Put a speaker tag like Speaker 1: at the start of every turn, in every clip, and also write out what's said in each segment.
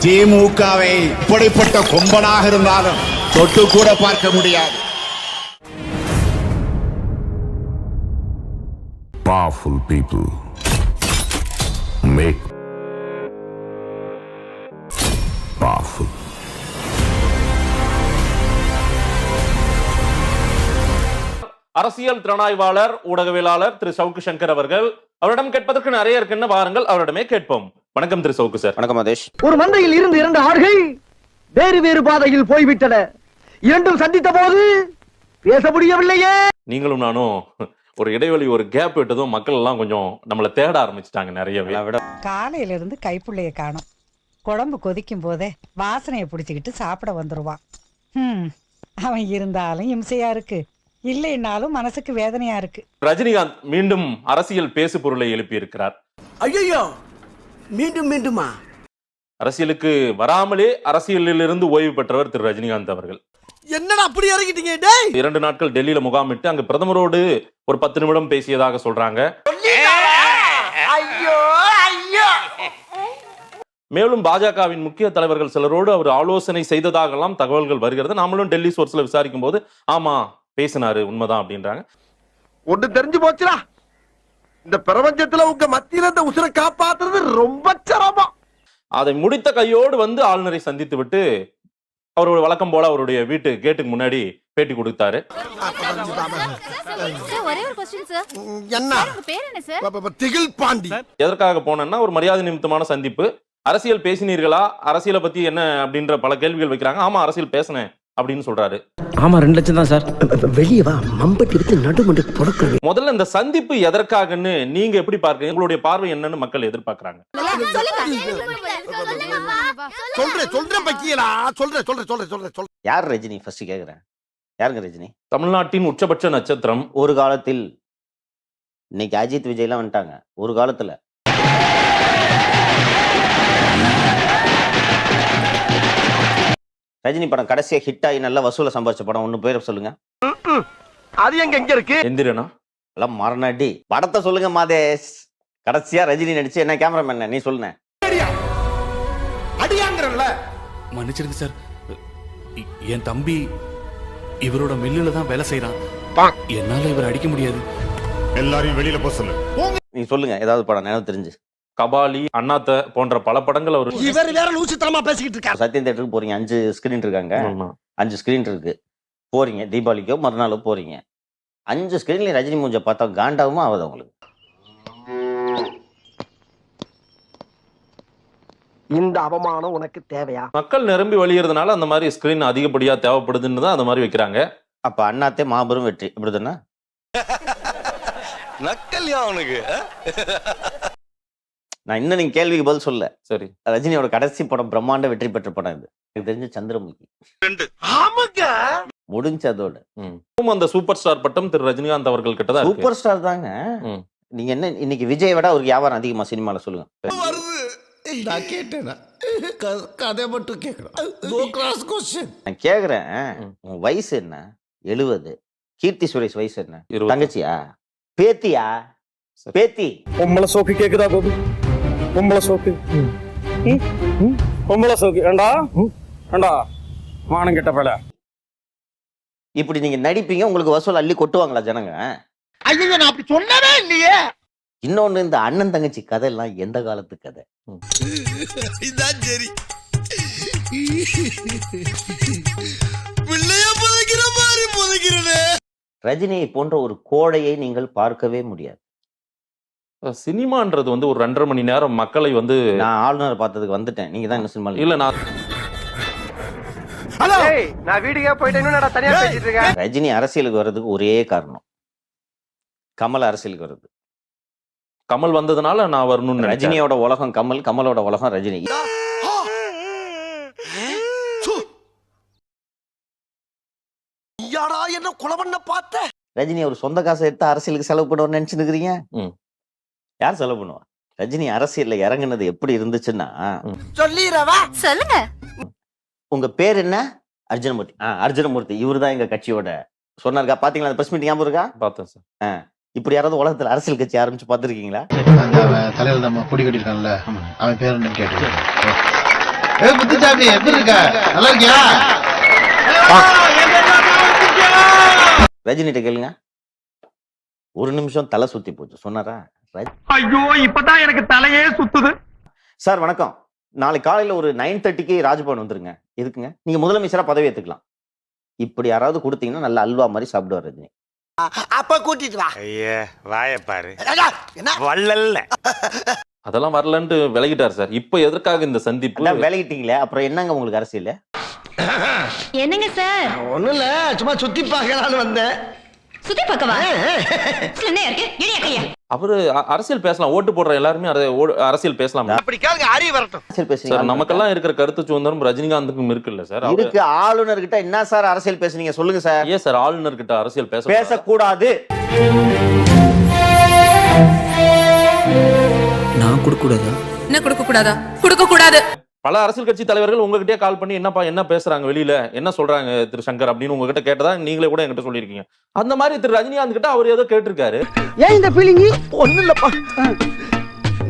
Speaker 1: திமுகவை இப்படிப்பட்ட கொம்பனாக இருந்தாலும் தொட்டு கூட பார்க்க முடியாது.
Speaker 2: Powerful people make powerful.
Speaker 3: அரசியல் திறனாய்வாளர் ஊடகவியலாளர் திரு சவுக்கு சங்கர் அவர்கள், அவரிடம் கேட்பதற்கு நிறைய இருக்குன்னு வாருங்கள் அவரிடமே கேட்போம். வணக்கம் திரு சவுக்கு சார்.
Speaker 4: வணக்கம் மதேஷ்.
Speaker 5: ஒரு மந்தையில் இருந்து 2 ஆடுகள் வேறு வேறு பாதையில் போய்விட்டன. இரண்டும் சந்தித்த போது பேச முடியவில்லையே.
Speaker 3: நீங்களும் நானும் ஒரு இடைவெளி, ஒரு கேப் விட்டதும் மக்கள் எல்லாம் கொஞ்சம் நம்மளை தேட ஆரம்பிச்சிட்டாங்க நிறையவே.
Speaker 6: காலையில இருந்து கைப்புள்ளைய காணோம். குழம்பு கொதிக்கும் போதே வாசனையை பிடிச்சிக்கிட்டு சாப்பிட வந்துருவான். அவன் இருந்தாலும் இம்சையா இருக்கு, இல்லைன்னாலும் மனசுக்கு வேதனையா இருக்கு.
Speaker 3: ரஜினிகாந்த் மீண்டும் அரசியல் பேசு பொருளை எழுப்பி இருக்கிறார்.
Speaker 5: ஐயோ, மீண்டும் மீண்டுமா?
Speaker 3: அரசியலுக்கு வராமலே அரசியலில் இருந்து ஓய்வு பெற்றவர் திரு ரஜினிகாந்த் அவர்கள்.
Speaker 5: என்னடா அப்படி இறங்கிட்டீங்க?
Speaker 3: 2 நாட்கள் டெல்லியில முகாமிட்டு அங்க பிரதமரோடு ஒரு 10 நிமிடம் பேசியதாக சொல்றாங்க. மேலும் பாஜகவின் முக்கிய தலைவர்கள் சிலரோடு அவர் ஆலோசனை செய்ததாகலாம் தகவல்கள் வருகிறது. நாமளும் டெல்லி சோர்ஸ்ல விசாரிக்கும் போது ஆமா பேசினாரு, உண்மைதான் அப்படின்றாங்க.
Speaker 5: ஒன்று தெரிஞ்சு போச்சுடா, இந்த பிரபஞ்சத்துல உங்க மத்தியில இந்த உசுரை காப்பாத்துறது ரொம்ப சிரமம்.
Speaker 3: அதை முடித்த கையோடு வந்து ஆளுநரை சந்தித்து விட்டு அவருடைய வழக்கம் போல அவருடைய வீட்டு கேட்டுக்கு முன்னாடி பேட்டி கொடுத்தாரு. எதற்காக போனேன்னா ஒரு மரியாதை நிமித்தமான சந்திப்பு. அரசியல் பேசினீர்களா, அரசியலை பத்தி என்ன அப்படின்ற பல கேள்விகள் வைக்கிறாங்க. ஆமா அரசியல் பேசினேன் அப்படின்னு சொல்றாரு.
Speaker 7: ஆமா 2 லட்சம் தான் சார். வெளியே வா, மம்பட்டி விட்டு நடுமண்டு புடக்குறது.
Speaker 3: முதல்ல இந்த சந்திப்பு எதற்காகன்னு நீங்க எப்படி பார்க்கறீங்க? உங்களுடைய பார்வை என்னன்னு மக்கள் எதிர்பார்க்கறாங்க.
Speaker 4: யார் ரஜினி ஃபர்ஸ்ட் கேக்குறேன். யாருங்க ரஜினி?
Speaker 3: தமிழ்நாட்டின் உச்சபட்ச நட்சத்திரம்.
Speaker 4: ஒரு காலத்தில், இன்னைக்கு அஜித் விஜய்லாம் வந்துட்டாங்க. ஒரு காலத்துல ரஜினி படம் கடைசியா ஹிட் ஆகி நல்ல வசூல சம்பாதிச்ச படம் ஒண்ணு பேர் சொல்லுங்க.
Speaker 5: அது எங்க இருக்கு?
Speaker 3: எந்திரனா
Speaker 4: எல்லாம் மரணடி படத்தை சொல்லுங்க மாதேஷ். கடைசியா ரஜினி நடிச்சு என்ன கேமராமேன் நீ சொல்லுங்க.
Speaker 5: அடியாங்கறல்ல.
Speaker 8: மன்னிச்சிருங்க சார், என் தம்பி இவரோட மில்லுல தான் வேலை செய்யறான். என்னால இவர் அடிக்க முடியாது.
Speaker 2: எல்லாரையும் வெளியில போக சொல்லு.
Speaker 4: நீ சொல்லுங்க ஏதாவது படம் நினைவு தெரிஞ்சு.
Speaker 3: கபாலி, அண்ணாத்த போன்ற பல படங்கள் அவர்.
Speaker 5: இவர் வேற லூசுத்தனமா பேசிக்கிட்டு இருக்காரு.
Speaker 4: சத்யம் தியேட்டருக்கு போறீங்க, 5 ஸ்கிரீன் இருக்காங்க. 5 ஸ்கிரீன் இருக்கு. போறீங்க தீபாவளிக்கோ மறுநாளோ போறீங்க. 5 ஸ்கிரீன்ல ரஜினி மூஞ்ச பார்த்தா காண்டாவும் ஆகுது உங்களுக்கு.
Speaker 5: இந்த அவமானம் உனக்கு தேவையா?
Speaker 3: மக்கள் நிரம்பி வழியறதுனால அந்த மாதிரி ஸ்கிரீன் அதிகப்படியா தேவைப்படுதுன்னு தான் அந்த மாதிரி வைக்கிறாங்க.
Speaker 4: அப்ப அண்ணாத்தே மாபெரும் வெற்றி இப்படிதானே?
Speaker 5: நக்கல்யா உனக்கு.
Speaker 4: நான் இன்னும் நீங்க கேள்விக்கு பதில் சொல்ல.
Speaker 3: சரி,
Speaker 4: ரஜினியோட கடைசி படம் பிரம்மாண்ட வெற்றி பெற்ற படம் இது. எனக்கு தெரிஞ்ச சந்திரமுகி. முடிஞ்ச அதோட
Speaker 3: அந்த சூப்பர் ஸ்டார் பட்டம் திரு ரஜினிகாந்த் அவர்கள் கிட்டதான்.
Speaker 4: சூப்பர் ஸ்டார் தாங்க. நீங்க என்ன இன்னைக்கு விஜய் விட அவருக்கு வியாபாரம் அதிகமா சினிமால சொல்லுங்க.
Speaker 1: நான் கேட்டேனா? கதை மட்டும் கேட்கணும்.
Speaker 4: நான் கேக்குறேன், உன் வயசு என்ன? 70. கீர்த்தி சுரேஷ் வயசு என்ன?
Speaker 3: 20.
Speaker 4: தங்கச்சியா? பேத்தியா? பேத்தி.
Speaker 7: பொம்பளை சோக்கு கேக்குதா கோபி? பொம்பளை சோக்கு, பொம்பளை சோக்கு. ஏண்டா ஏண்டா மானம் கெட்ட பல.
Speaker 4: இப்படி நீங்க நடிப்பீங்க, உங்களுக்கு வசூல் அள்ளி கொட்டுவாங்களா ஜனங்க?
Speaker 5: ஐயோ, நான் அப்படி சொல்லவே இல்லையே.
Speaker 4: இன்னொன்னு, இந்த அண்ணன் தங்கச்சி கதை எல்லாம் எந்த காலத்து கதை?
Speaker 5: இதான் சரி. பிள்ளைய புதைக்கிற மாதிரி புதைக்கிறனே.
Speaker 4: ரஜினியை போன்ற ஒரு கோழையை நீங்கள் பார்க்கவே முடியாது.
Speaker 3: சினிமான்றது வந்து ஒரு 2.5 மணி நேரம் மக்களை வந்து.
Speaker 4: நான் ஆளுநர் பார்த்ததுக்கு வந்துட்டேன். நீங்க தான் என்ன சினிமா
Speaker 3: இல்ல நான்
Speaker 5: வீடியோ போயிட்டேன்னு தனியா பேசிட்டு இருக்கேன்.
Speaker 4: ரஜினி அரசியலுக்கு வர்றதுக்கு ஒரே காரணம், கமல் அரசியலுக்கு வர்றது.
Speaker 3: கமல் வந்ததுனால நான் வரணும்னு.
Speaker 4: ரஜினியோட உலகம் கமல், கமலோட உலகம் ரஜினி.
Speaker 5: என்ன கொலை பண்ண பார்த்த?
Speaker 4: ரஜினி ஒரு சொந்த காசை எடுத்து அரசியலுக்கு செலவு பண்ணுவான்னு நினைச்சுன்னு இருக்கிறீங்க? யார் செலவு பண்ணுவா? ரஜினி அரசியல்ல இறங்குனது எப்படி இருந்துச்சுன்னா,
Speaker 5: சொல்லிரவா சொல்லுங்க.
Speaker 4: உங்க பேர் என்ன? அர்ஜுனமூர்த்தி. அர்ஜுனமூர்த்தி இவரு தான் எங்க கட்சியோட சொன்னாருக்கா? பாத்தீங்களா பிரஸ் மீட்டிங் ஞாபகம் இருக்கா?
Speaker 3: பார்த்தேன் சார்.
Speaker 4: இப்படி யாராவது உலகத்துல அரசியல் கட்சி ஆரம்பிச்சு பாத்துருக்கீங்களா?
Speaker 9: தலையில நம்ம கொடி கட்டிருக்கான்ல, அவன் பேர் என்ன கேட்டு
Speaker 5: புத்திசாமி எப்படி இருக்க? நல்லா இருக்கியா?
Speaker 4: ரஜினிகிட்ட கேளுங்க. ஒரு நிமிஷம் தலை சுத்தி போச்சு சொன்னாரா?
Speaker 5: ஐயோ இப்பதான் எனக்கு தலையே சுத்துது.
Speaker 4: சார் வணக்கம், நாளைக்கு காலையில ஒரு 9:30க்கு ராஜ்பவன் வந்துருங்க. எதுக்குங்க? நீங்க முதலமைச்சரா பதவி ஏத்துக்கலாம். இப்படி யாராவது கொடுத்தீங்கன்னா நல்ல அல்வா மாதிரி சாப்பிடுவார் ரஜினி.
Speaker 5: அப்ப கூட்டிட்டு வா.
Speaker 2: ஐயா வாய பாரு
Speaker 5: என்ன
Speaker 2: வள்ளல்ல.
Speaker 3: அதெல்லாம் வரலன்ட்டு விலகிட்டார் சார். இப்போ எதற்காக இந்த சந்திப்பு?
Speaker 4: அதான் விலகிட்டீங்களே, அப்புறம் என்னங்க உங்களுக்கு அரசியல்?
Speaker 9: என்னங்க சார்?
Speaker 5: ஒண்ணும் இல்ல, சும்மா சுத்தி பார்க்கலான்னு வந்தேன்.
Speaker 9: சுத்தி பக்கவா? என்ன இருக்கு? இடியா கையா.
Speaker 3: அவரு அரசியல் பேசலாம், ஓட்டு போடுற எல்லாருமே அரசியல் பேசலாம்
Speaker 5: அப்படி கேளுங்க, அறிய வரட்டும்.
Speaker 4: அரசியல்
Speaker 3: சார்.
Speaker 4: பேசுறீங்க.
Speaker 3: நமக்கெல்லாம் இருக்கிற கருத்து சுதந்திரம் ரஜினிகாந்துக்கும் இருக்குல்ல சார்?
Speaker 4: இருக்கு. ஆளுநர் கிட்ட என்ன சார் அரசியல் பேசுறீங்க சொல்லுங்க சார்.
Speaker 3: ஏன் சார் ஆளுநர் கிட்ட அரசியல்
Speaker 4: பேசக்கூடாது?
Speaker 7: நான் கொடுக்க கூடாதா?
Speaker 9: என்ன கொடுக்க கூடாதா? கொடுக்க கூடாது.
Speaker 3: பல அரசியல் கட்சி தலைவர்கள் உங்ககிட்டயே கால் பண்ணி என்னப்பா என்ன பேசுறாங்க வெளியில, என்ன சொல்றாங்க திரு சங்கர் அப்படின்னு உங்ககிட்ட கேட்டதா நீங்களே கூட என்கிட்ட சொல்லியிருக்கீங்க. அந்த மாதிரி திரு ரஜினிகாந்த் கிட்ட அவர் ஏதோ கேட்டிருக்காரு.
Speaker 5: ஏன் இந்த ஃபீலிங்? ஒண்ணும் இல்லப்பா,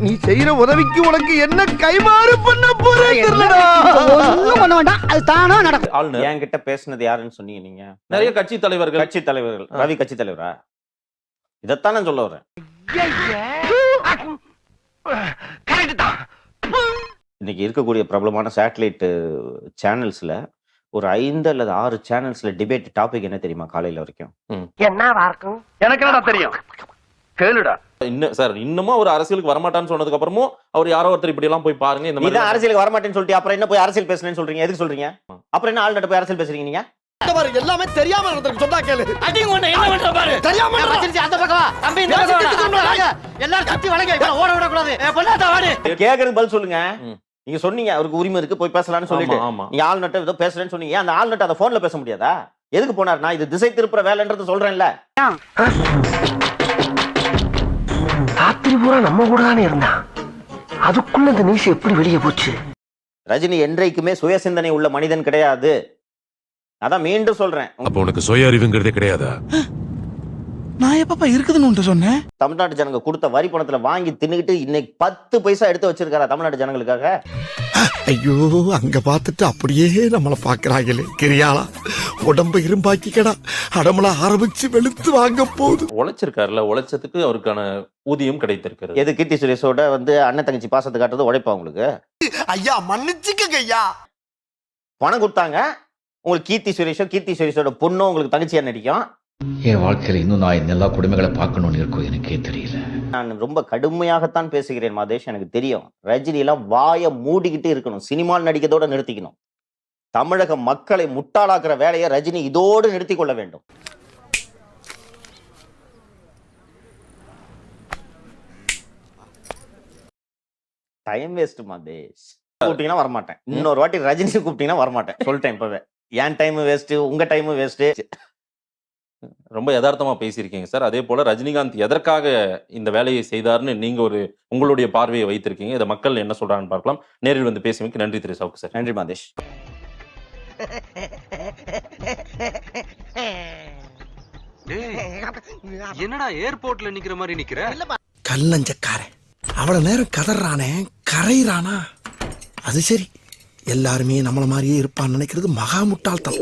Speaker 5: நீ செய்யற உதவிக்கு உனக்கு என்ன கைமாறு பண்ண போறேன்னு தெரியலடா. ஒண்ணும் பண்ண வேண்டாம், அது தானா நடக்கும்.
Speaker 3: ஆளுநர்
Speaker 4: என்கிட்ட பேசுனது யாருன்னு சொன்னீங்க நீங்க?
Speaker 3: நிறைய கட்சி தலைவர்கள்.
Speaker 4: கட்சி தலைவர்கள். ரவி கட்சி தலைவரா? இதைத்தான் நான் சொல்ல வரேன்.
Speaker 5: கரெக்ட் தான்.
Speaker 4: இன்னைக்கு இருக்கக்கூடிய பிரபலமான சேட்டலைட் சேனல்ஸ்ல ஒரு 5 அல்லது 6 சேனல்ஸ்ல டிபேட் டாபிக் என்ன தெரியுமா? காலையில வரைக்கும்
Speaker 5: என்னவா இருக்கும்? எனக்கு என்னடா தெரியும், கேளுடா.
Speaker 3: இன்னும் சார் இன்னமும் அவர் அரசியலுக்கு வரமாட்டான்னு சொன்னதுக்கு அப்புறமும் அவர் யாரோ ஒருத்தர் இப்படி எல்லாம் போய் பாருங்க இந்த மாதிரி
Speaker 4: இதான் அரசியலுக்கு வரமாட்டேன்னு சொல்லிட்டு அப்புறம் என்ன போய் அரசியல் பேசணும்னு சொல்றீங்க? எதுக்கு சொல்றீங்க? அப்புறம் என்ன ஆளுநர் போய் அரசியல் பேசுறீங்க நீங்க?
Speaker 5: எல்லாமே தெரியாம நடந்துருக்கு, சொன்னா கேளு. அடிங்க ஒண்ணு என்ன பண்ற பாரு. தெரியாம அந்த பக்கமா தம்பி இந்த எல்லாரும் கட்டி வளைங்க, ஓட விட கூடாது. பொண்ணாத வாடி.
Speaker 4: கேக்குறது பதில் சொல்லுங்க. நீங்க சொன்னீங்க அவருக்கு உரிமை இருக்கு போய் பேசலாம்னு சொல்லிட்டு.
Speaker 3: ஆமா.
Speaker 4: நீங்க ஆளுநர் ஏதோ பேசுறேன்னு சொன்னீங்க. அந்த ஆளுநர் அதை போன்ல பேச முடியாதா? எதுக்கு போனார்? நான் இது திசை திருப்புற வேலைன்றது சொல்றேன்ல.
Speaker 5: ராத்திரி பூரா நம்ம கூட தானே இருந்தான், அதுக்குள்ள இந்த நியூஸ் எப்படி வெளியே போச்சு?
Speaker 4: ரஜினி என்றைக்குமே சுய சிந்தனை உள்ள மனிதன் கிடையாது. அதான் மீண்டும் சொல்றேன்.
Speaker 2: அப்ப உனக்கு சுய அறிவுங்கிறதே கிடையாதா?
Speaker 5: நான் எப்பப்பா இருக்குதுன்னு சொன்னேன்.
Speaker 4: தமிழ்நாட்டு ஜனங்க கொடுத்த வரி பணத்துல வாங்கி தின்னுக்கிட்டு இன்னைக்கு 10 பைசா எடுத்து வச்சிருக்காரா தமிழ்நாட்டு ஜனங்களுக்காக?
Speaker 10: ஐயோ, அங்க பார்த்துட்டு அப்படியே நம்மள பாக்குறாங்களே. கிரியாளா உடம்பு இரும்பாக்கிக்கடா, அடமல ஆரம்பிச்சு வெளுத்து வாங்க போகுது.
Speaker 3: உழைச்சிருக்காருல, உழைச்சதுக்கு அவருக்கான ஊதியம் கிடைத்திருக்கிறது.
Speaker 4: எது கீர்த்தி சுரேஷோட அண்ணன் தங்கச்சி பாசத்தை காட்டுறது உழைப்பா உங்களுக்கு?
Speaker 5: ஐயா மன்னிச்சுக்கங்க ஐயா.
Speaker 4: பணம் கொடுத்தாங்க உங்களுக்கு. கீர்த்தி சுரேஷோட பொண்ணும் உங்களுக்கு தங்கச்சியா நடிக்கும்.
Speaker 7: என் வாழ்க்கையில இன்னும் நான் இந்த எல்லா குடும்பங்களை பார்க்கணும்னு இருக்கும் எனக்கே தெரியல.
Speaker 4: நான் ரொம்ப கடுமையாகத்தான் பேசுகிறேன் மாதேஷ், எனக்கு தெரியும். ரஜினி எல்லாம் வாயை மூடிக்கிட்டு இருக்கணும், சினிமா நடிக்கிறதோட நிறுத்திக்கணும். தமிழக மக்களை முட்டாளாக்குற வேலையை ரஜினி இதோடு நிறுத்திக் கொள்ள வேண்டும். Time waste Madhesh. கூப்பிட்டீங்கன்னா வரமாட்டேன். இன்னொரு வாட்டி ரஜினி கூப்பிட்டீங்கன்னா வரமாட்டேன். சொல்லிட்டேன் இப்பவே. என் டைம் வேஸ்ட், உங்க டைம் வேஸ்ட்.
Speaker 3: ரொம்ப யதார்த்தமா பேசியிருக்கீங்க சார். அதே போல ரஜினிகாந்த் எதற்காக இந்த வேலையை செய்தார்னு நீங்க உங்களுடைய பார்வையை வைத்திருக்கீங்க. இதை மக்கள் என்ன சொல்றாங்கன்னு பார்க்கலாம். நேரில் வந்து பேசியமைக்கு நன்றி திரு சவுக்கு சார்.
Speaker 4: நன்றி மாதேஷ்.
Speaker 8: என்னடா ஏர்போர்ட்ல நிக்கிற மாதிரி நிக்கிற?
Speaker 10: கல்லஞ்சக்காரன் அவ்வளவு நேரம் கதறானே, கரையிறானா? அது சரி, எல்லாருமே நம்மள மாதிரியே இருப்பான்னு நினைக்கிறது மகா முட்டாள்தான்.